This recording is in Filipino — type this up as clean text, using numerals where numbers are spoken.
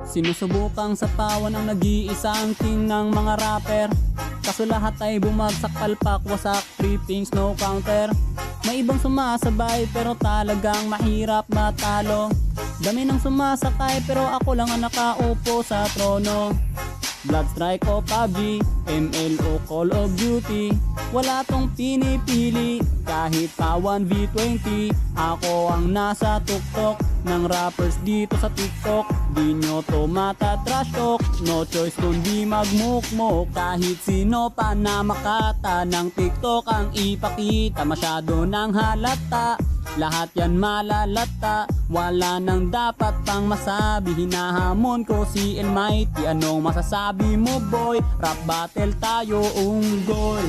Sinusubukang sapawan ang nag-iisang king ng mga rapper. Kaso lahat ay bumagsak, palpak, wasak, trippings, no counter. May ibang sumasabay pero talagang mahirap matalo. Dami ng sumasakay pero ako lang ang nakaupo sa trono. Bloodstrike o PUBG, ML o Call of Duty, wala tong pinipili. Kahit pa 1v20, ako ang nasa tuktok ng rappers dito sa TikTok. Di nyo to matatrash talk, no choice kundi magmukmok. Kahit sino pa na makata ng TikTok ang ipakita, masyado nang halata. Lahat yan malalata, wala nang dapat pang masabi. Hinahamon ko si Almighty, anong masasabi mo boy? Rap battle tayo, unggoy.